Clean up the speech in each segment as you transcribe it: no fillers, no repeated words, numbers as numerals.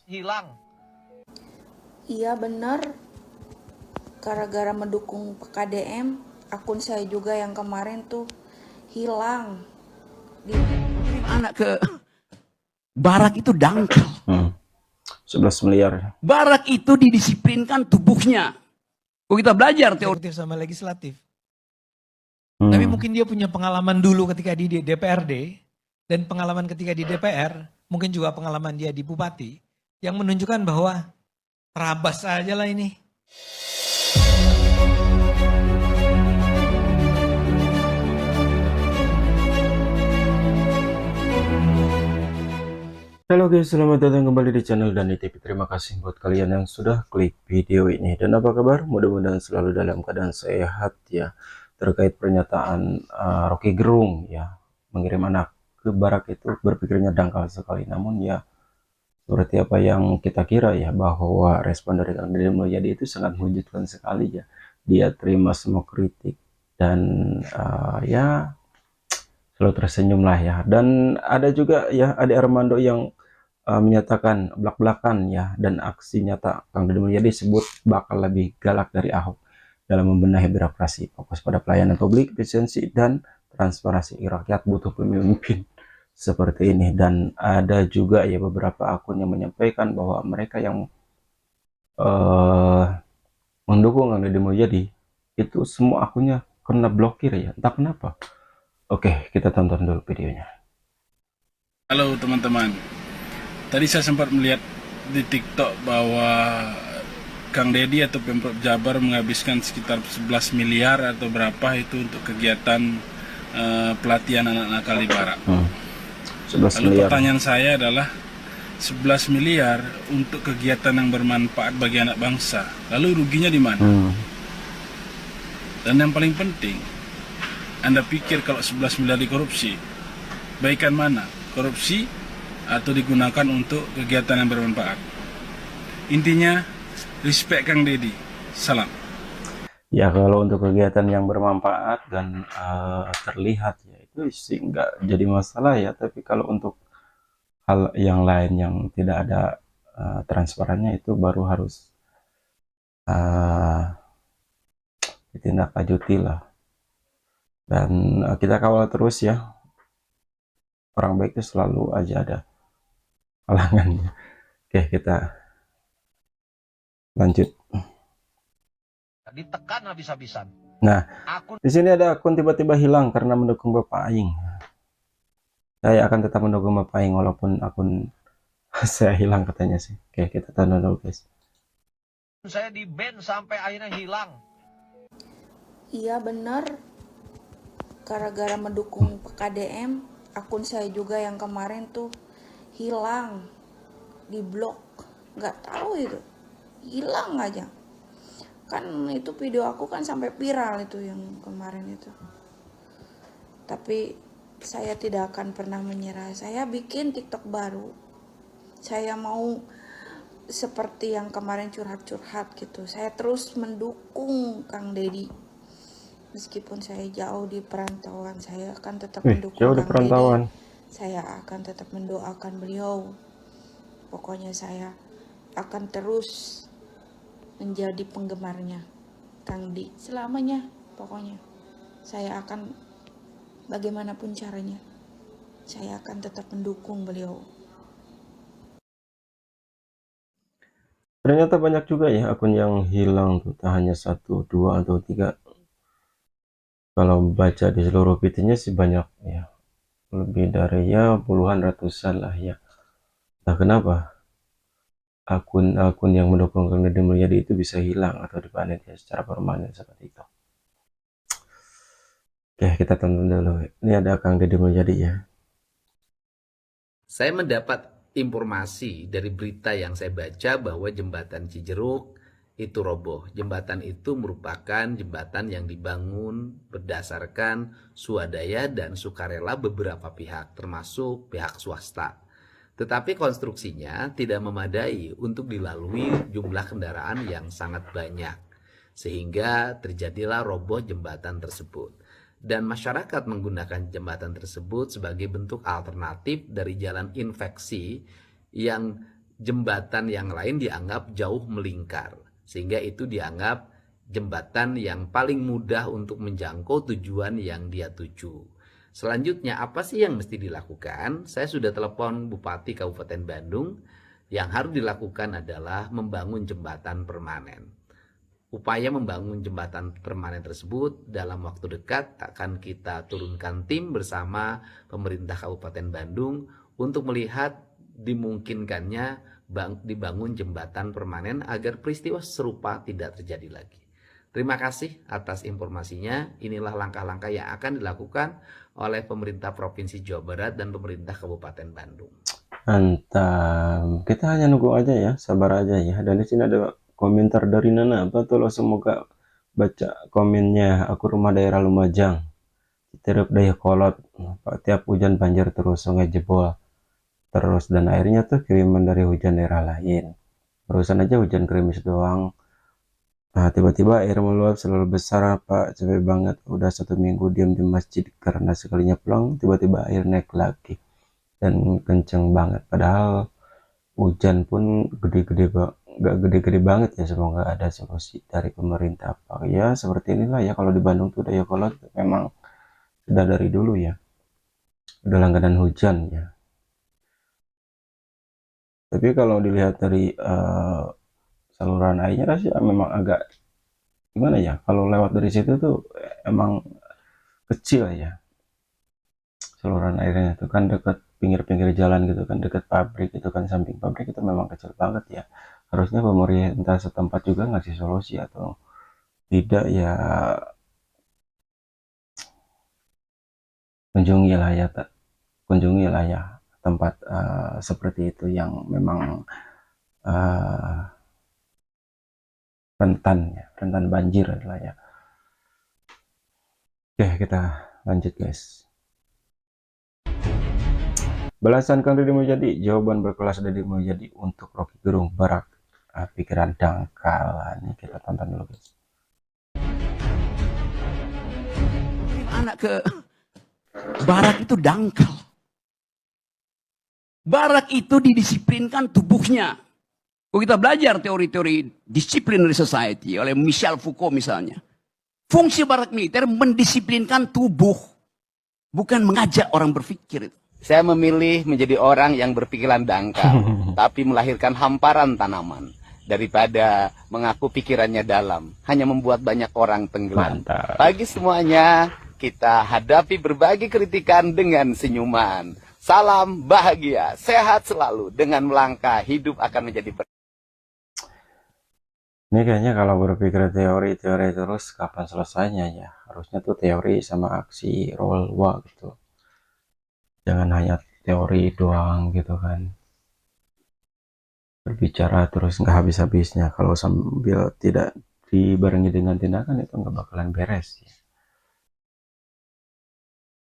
hilang. Iya benar, gara-gara mendukung PKDM, akun saya juga yang kemarin tuh hilang. Anak ke barak itu dangkal. 11 miliar. Barak itu didisiplinkan tubuhnya. Kalau kita belajar teori Eksekutif sama legislatif. Tapi mungkin dia punya pengalaman dulu ketika di DPRD dan pengalaman ketika di DPR, mungkin juga pengalaman dia di Bupati yang menunjukkan bahwa terabas aja lah ini. Halo guys, selamat datang kembali di channel Dani TV. Terima kasih buat kalian yang sudah klik video ini. Dan apa kabar? Mudah-mudahan selalu dalam keadaan sehat ya. Terkait pernyataan Rocky Gerung ya, mengirim anak ke barak itu berpikirnya dangkal sekali. Namun ya, seperti apa yang kita kira ya, bahwa respon dari Kang Deddy Mulyadi itu sangat mengejutkan sekali ya. Dia terima semua kritik dan ya selalu tersenyum lah ya. Dan ada juga ya Ade Armando yang menyatakan belak-belakan ya, dan aksi nyata Kang Deddy Mulyadi disebut bakal lebih galak dari Ahok dalam membenahi birokrasi, fokus pada pelayanan publik, efisiensi dan transparansi. Rakyat butuh pemimpin seperti ini. Dan ada juga ya beberapa akun yang menyampaikan bahwa mereka yang mendukung Kang Deddy Mulyadi itu semua akunnya kena blokir ya, entah kenapa. Oke, kita tonton dulu videonya. Halo teman-teman, tadi saya sempat melihat di TikTok bahwa Kang Deddy atau Pemprov Jabar menghabiskan sekitar 11 miliar atau berapa itu untuk kegiatan pelatihan anak-anak kali barak. 11 Lalu miliar. pertanyaan saya adalah 11 miliar untuk kegiatan yang bermanfaat bagi anak bangsa. Lalu ruginya di mana? Dan yang paling penting, Anda pikir kalau 11 miliar dikorupsi, baikan mana? Korupsi atau digunakan untuk kegiatan yang bermanfaat? Intinya, respect Kang Deddy. Salam. Ya kalau untuk kegiatan yang bermanfaat dan terlihat ya itu sih nggak jadi masalah ya. Tapi kalau untuk hal yang lain yang tidak ada transparannya itu baru harus ditindaklanjuti lah. Dan kita kawal terus ya. Orang baik itu selalu aja ada halangannya. Oke, kita lanjut. Ditekan habis-habisan. Nah, Akun di sini ada akun tiba-tiba hilang karena mendukung Bapak Aing. Saya akan tetap mendukung Bapak Aing walaupun akun saya hilang katanya sih. Oke, kita tonton dulu guys. saya di-ban sampai akhirnya hilang. Iya benar, gara-gara mendukung PKDM, akun saya juga yang kemarin tuh hilang, diblok, nggak tahu itu, hilang aja. Kan itu video aku kan sampai viral itu yang kemarin itu. Tapi saya tidak akan pernah menyerah. Saya bikin TikTok baru. Saya mau seperti yang kemarin curhat-curhat gitu. Saya terus mendukung Kang Deddy. Meskipun saya jauh di perantauan, saya akan tetap mendukung jauh di Kang perantauan. Deddy. Saya akan tetap mendoakan beliau. Pokoknya saya akan terus menjadi penggemarnya Kang Deddy selamanya. Pokoknya saya akan bagaimanapun caranya, saya akan tetap mendukung beliau. Ternyata banyak juga ya akun yang hilang tuh, tak hanya 1, 2 atau 3. Kalau baca di seluruh feednya sih banyak ya, lebih dari ya puluhan, ratusan lah ya. Nah kenapa akun-akun yang mendukung Kang Deddy Mulyadi itu bisa hilang atau dibanet ya secara permanen seperti itu. Oke, kita tonton dulu. Ini ada Kang Deddy Mulyadi ya. Saya mendapat informasi dari berita yang saya baca bahwa jembatan Cijeruk itu roboh. Jembatan itu merupakan jembatan yang dibangun berdasarkan swadaya dan sukarela beberapa pihak, termasuk pihak swasta. Tetapi konstruksinya tidak memadai untuk dilalui jumlah kendaraan yang sangat banyak, sehingga terjadilah roboh jembatan tersebut. Dan masyarakat menggunakan jembatan tersebut sebagai bentuk alternatif dari jalan infeksi yang jembatan yang lain dianggap jauh melingkar, sehingga itu dianggap jembatan yang paling mudah untuk menjangkau tujuan yang dia tuju. Selanjutnya, apa sih yang mesti dilakukan? Saya sudah telepon Bupati Kabupaten Bandung. Yang harus dilakukan adalah membangun jembatan permanen. Upaya membangun jembatan permanen tersebut dalam waktu dekat akan kita turunkan tim bersama pemerintah Kabupaten Bandung untuk melihat dimungkinkannya dibangun jembatan permanen agar peristiwa serupa tidak terjadi lagi. Terima kasih atas informasinya. Inilah langkah-langkah yang akan dilakukan oleh pemerintah Provinsi Jawa Barat dan pemerintah Kabupaten Bandung. Mantap. Kita hanya nunggu aja ya, sabar aja ya. Dan di sini ada komentar dari Nana. Betul, semoga baca komennya. Aku rumah daerah Lumajang. Terus daya kolot. Tiap hujan banjir terus, sungai jebol terus, dan airnya tuh kiriman dari hujan daerah lain. Barusan aja hujan gerimis doang. Nah, tiba-tiba air meluap selalu besar, Pak. Capek banget. Udah 1 minggu diam di masjid karena sekalinya pulang, tiba-tiba air naik lagi. Dan kenceng banget. Padahal hujan pun gede-gede, nggak gede-gede banget ya. Semoga ada solusi dari pemerintah, Pak. Ya, seperti inilah ya. Kalau di Bandung tuh daya kolot memang sudah dari dulu ya. Udah langganan hujan ya. Tapi kalau dilihat dari saluran airnya sih memang agak gimana ya, kalau lewat dari situ tuh emang kecil ya saluran airnya, itu kan dekat pinggir-pinggir jalan gitu kan, dekat pabrik itu kan, samping pabrik itu memang kecil banget ya. Harusnya pemerintah setempat juga ngasih solusi, atau tidak ya kunjungilah ya tempat seperti itu yang memang rentan banjir adalah ya. Oke, kita lanjut guys. Balasan Kang Deddy Mulyadi, jawaban berkelas Deddy Mulyadi untuk Rocky Gerung, Barak pikiran dangkal. Ini kita tonton dulu guys. Anak ke Barak itu dangkal. Barak itu didisiplinkan tubuhnya. Kalau kita belajar teori-teori disciplinary society oleh Michel Foucault misalnya. Fungsi barak militer mendisiplinkan tubuh. Bukan mengajak orang berpikir. Saya memilih menjadi orang yang berpikiran dangkal. Tapi melahirkan hamparan tanaman. Daripada mengaku pikirannya dalam. Hanya membuat banyak orang tenggelam. Mantap. Bagi semuanya, kita hadapi berbagai kritikan dengan senyuman. Salam bahagia, sehat selalu. Dengan melangkah, hidup akan menjadi Ini kayaknya kalau berpikir teori terus kapan selesainya ya. Harusnya tuh teori sama aksi roll gitu. Jangan hanya teori doang gitu kan. Berbicara terus nggak habis-habisnya. Kalau sambil tidak dibarengi dengan tindakan itu nggak bakalan beres ya.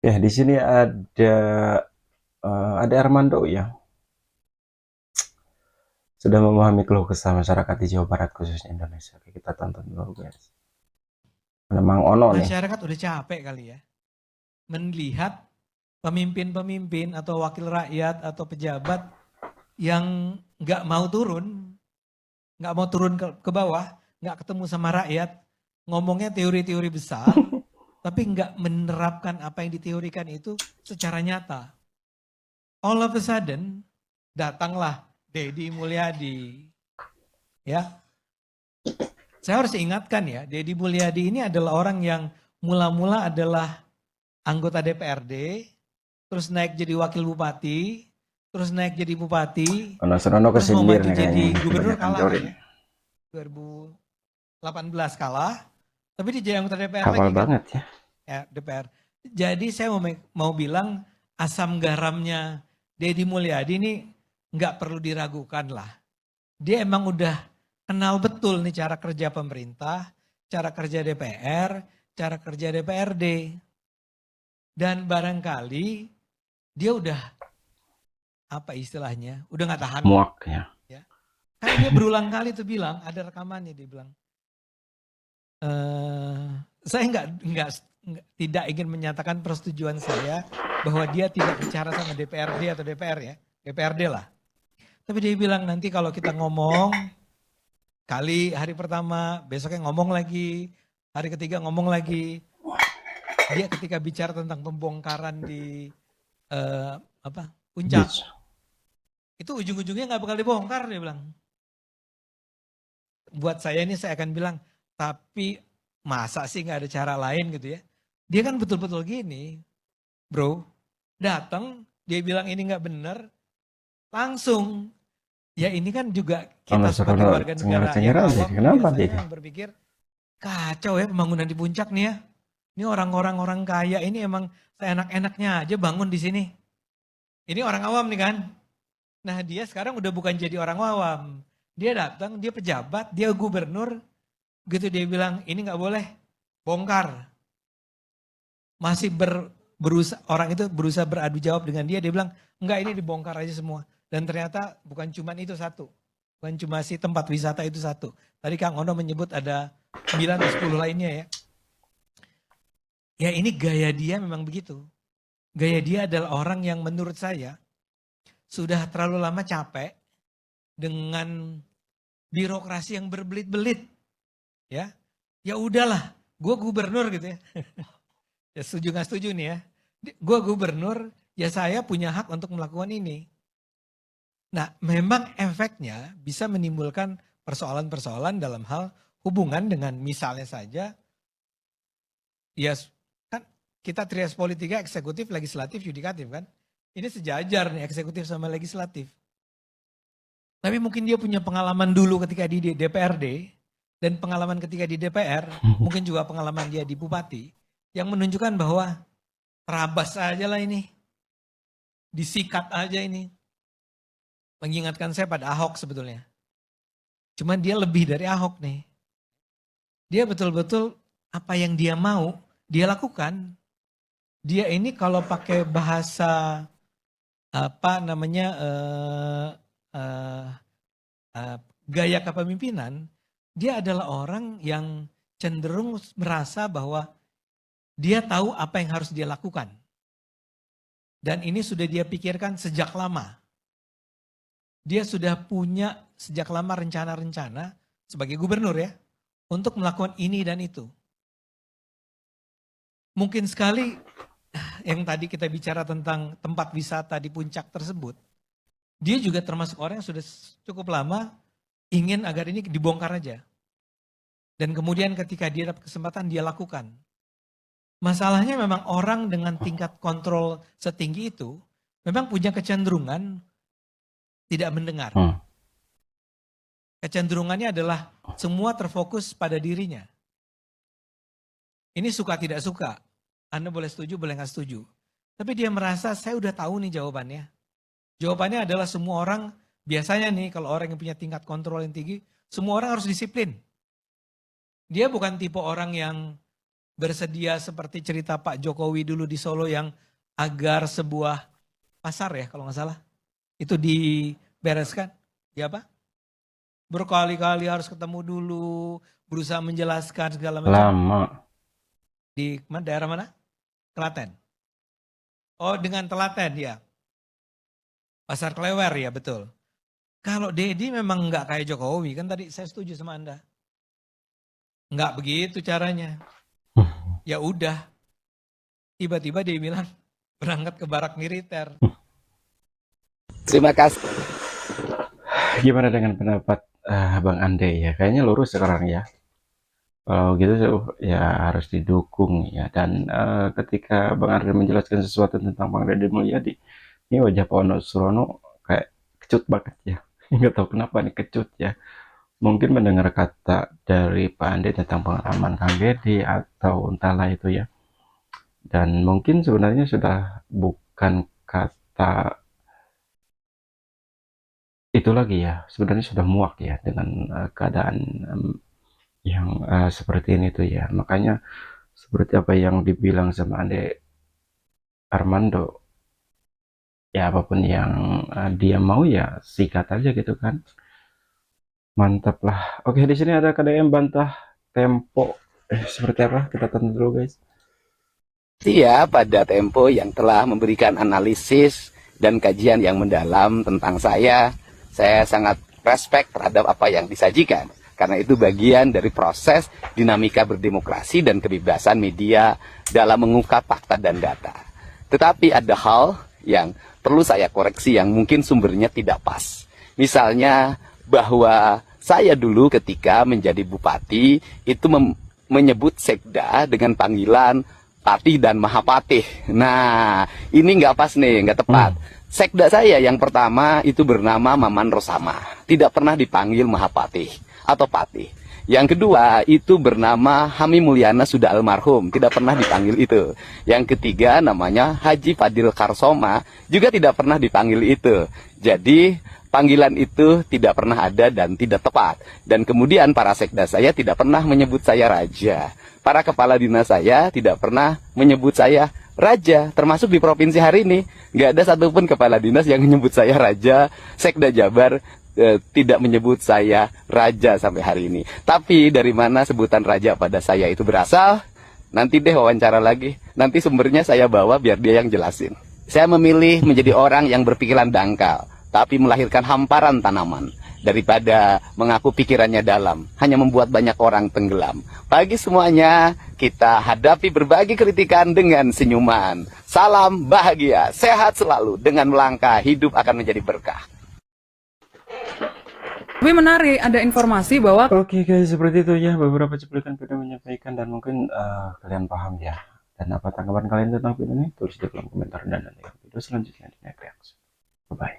Ya, di sini ada Armando ya. Sudah memahami keluh kesah masyarakat di Jawa Barat khususnya Indonesia. Oke, kita tonton dulu guys. Memang ono nih. Masyarakat udah capek kali ya melihat pemimpin-pemimpin atau wakil rakyat atau pejabat yang nggak mau turun ke bawah, nggak ketemu sama rakyat, ngomongnya teori-teori besar, tapi nggak menerapkan apa yang diteorikan itu secara nyata. All of a sudden datanglah Deddy Mulyadi, ya. Saya harus ingatkan ya, Deddy Mulyadi ini adalah orang yang mula-mula adalah anggota DPRD, terus naik jadi wakil bupati, terus naik jadi bupati, terus mau maju jadi gubernur kalah ya. 2018 kalah, tapi dia jadi anggota DPR lagi. Awal banget ya. Ya, DPR. Jadi saya mau bilang asam garamnya Deddy Mulyadi ini nggak perlu diragukan lah. Dia emang udah kenal betul nih cara kerja pemerintah, cara kerja DPR, cara kerja DPRD. Dan barangkali dia udah, apa istilahnya, udah nggak tahan. Muaknya. Ya. Karena dia berulang kali tuh bilang, ada rekamannya dia bilang, saya tidak ingin menyatakan persetujuan saya bahwa dia tidak bicara sama DPRD atau DPR ya, DPRD lah. Tapi dia bilang nanti kalau kita ngomong, kali hari pertama, besoknya ngomong lagi, hari ketiga ngomong lagi. Dia ketika bicara tentang pembongkaran di puncak, Beach. itu ujung-ujungnya nggak bakal dibongkar, dia bilang. Buat saya ini saya akan bilang, tapi masa sih nggak ada cara lain gitu ya. Dia kan betul-betul gini, bro, datang, dia bilang ini nggak benar, langsung. Ya ini kan juga kita Kalau sebagai sekarang warga negara yang cengar-cengar aja, awam, kenapa biasanya dia? yang berpikir, kacau ya pembangunan di puncak nih ya. Ini orang-orang kaya ini emang seenak-enaknya aja bangun di sini. Ini orang awam nih kan. Nah dia sekarang udah bukan jadi orang awam. Dia datang, dia pejabat, dia gubernur. Gitu dia bilang, ini nggak boleh, bongkar. Masih berusaha, orang itu berusaha beradu jawab dengan dia bilang, enggak ini dibongkar aja semua. Dan ternyata bukan cuma itu satu. Bukan cuma si tempat wisata itu satu. Tadi Kang Ono menyebut ada 9 atau 10 lainnya ya. Ya ini gaya dia memang begitu. Gaya dia adalah orang yang menurut saya sudah terlalu lama capek dengan birokrasi yang berbelit-belit. Ya udahlah, gue gubernur gitu ya. Ya setuju gak setuju nih ya. Gue gubernur, ya saya punya hak untuk melakukan ini. Nah memang efeknya bisa menimbulkan persoalan-persoalan dalam hal hubungan dengan misalnya saja, ya kan kita trias politika eksekutif, legislatif, yudikatif kan. Ini sejajar nih eksekutif sama legislatif. Tapi mungkin dia punya pengalaman dulu ketika di DPRD dan pengalaman ketika di DPR, mungkin juga pengalaman dia di bupati, yang menunjukkan bahwa terabas aja lah ini, disikat aja ini. Mengingatkan saya pada Ahok sebetulnya. Cuman dia lebih dari Ahok nih. Dia betul-betul apa yang dia mau, dia lakukan. Dia ini kalau pakai bahasa gaya kepemimpinan, dia adalah orang yang cenderung merasa bahwa dia tahu apa yang harus dia lakukan. Dan ini sudah dia pikirkan sejak lama. Dia sudah punya sejak lama rencana-rencana sebagai gubernur ya, untuk melakukan ini dan itu. Mungkin sekali yang tadi kita bicara tentang tempat wisata di puncak tersebut, dia juga termasuk orang yang sudah cukup lama ingin agar ini dibongkar aja. Dan kemudian ketika dia dapat kesempatan, dia lakukan. Masalahnya memang orang dengan tingkat kontrol setinggi itu, memang punya kecenderungan tidak mendengar. Kecenderungannya adalah semua terfokus pada dirinya. Ini suka tidak suka. Anda boleh setuju, boleh nggak setuju. Tapi dia merasa saya udah tahu nih jawabannya. Jawabannya adalah semua orang, biasanya nih kalau orang yang punya tingkat kontrol yang tinggi, semua orang harus disiplin. Dia bukan tipe orang yang bersedia seperti cerita Pak Jokowi dulu di Solo yang agar sebuah pasar ya kalau nggak salah. Itu dibereskan. Ya apa? Berkali-kali harus ketemu dulu, berusaha menjelaskan segala macam. Lama. Di daerah mana? Klaten. Oh dengan Telaten ya. Pasar Klewer ya betul. Kalau Dedi memang nggak kayak Jokowi, kan tadi saya setuju sama Anda. Nggak begitu caranya. Ya udah. Tiba-tiba dia bilang berangkat ke barak militer. Terima kasih. Gimana dengan pendapat Bang Ande ya? Kayaknya lurus sekarang ya. Kalau gitu ya harus didukung ya. Dan ketika Bang Ande menjelaskan sesuatu tentang Bang Deddy Mulyadi, ini wajah Pak Ono Surono kayak kecut banget ya. Nggak tahu kenapa nih kecut ya. Mungkin mendengar kata dari Pak Ande tentang pengalaman Kang Deddy atau entahlah itu ya. Dan mungkin sebenarnya sudah bukan kata itu lagi ya, sebenarnya sudah muak ya dengan keadaan yang seperti ini tuh ya. Makanya seperti apa yang dibilang sama Ande Armando, ya apapun yang dia mau ya sikat aja gitu kan. Mantap lah. Oke, di sini ada KDM bantah Tempo. Seperti apa? Kita tonton dulu guys. Dia pada Tempo yang telah memberikan analisis dan kajian yang mendalam tentang saya Saya sangat respect terhadap apa yang disajikan. Karena itu bagian dari proses dinamika berdemokrasi dan kebebasan media dalam mengungkap fakta dan data. Tetapi ada hal yang perlu saya koreksi yang mungkin sumbernya tidak pas. Misalnya bahwa saya dulu ketika menjadi bupati itu menyebut sekda dengan panggilan Patih dan Mahapatih. Nah, ini nggak pas nih, nggak tepat. Sekda saya yang pertama itu bernama Maman Rosama. Tidak pernah dipanggil Mahapatih atau Patih. Yang kedua itu bernama Hami Mulyana sudah almarhum. Tidak pernah dipanggil itu. Yang ketiga namanya Haji Fadil Karsoma. Juga tidak pernah dipanggil itu. Jadi panggilan itu tidak pernah ada dan tidak tepat. Dan kemudian para sekda saya tidak pernah menyebut saya raja. Para kepala dinas saya tidak pernah menyebut saya raja. Termasuk di provinsi hari ini, nggak ada satupun kepala dinas yang menyebut saya raja. Sekda Jabar tidak menyebut saya raja sampai hari ini. Tapi dari mana sebutan raja pada saya itu berasal? Nanti deh wawancara lagi. Nanti sumbernya saya bawa biar dia yang jelasin. Saya memilih menjadi orang yang berpikiran dangkal, tapi melahirkan hamparan tanaman. Daripada mengaku pikirannya dalam, hanya membuat banyak orang tenggelam. Bagi semuanya, kita hadapi berbagai kritikan dengan senyuman. Salam bahagia, sehat selalu. Dengan melangkah, hidup akan menjadi berkah. Tapi menarik, ada informasi bahwa Oke guys, seperti itu ya beberapa cuplikan video menyampaikan dan mungkin kalian paham ya. Dan apa tanggapan kalian tentang video ini? Tulis di kolom komentar dan nanti video selanjutnya di next reaction. Bye bye.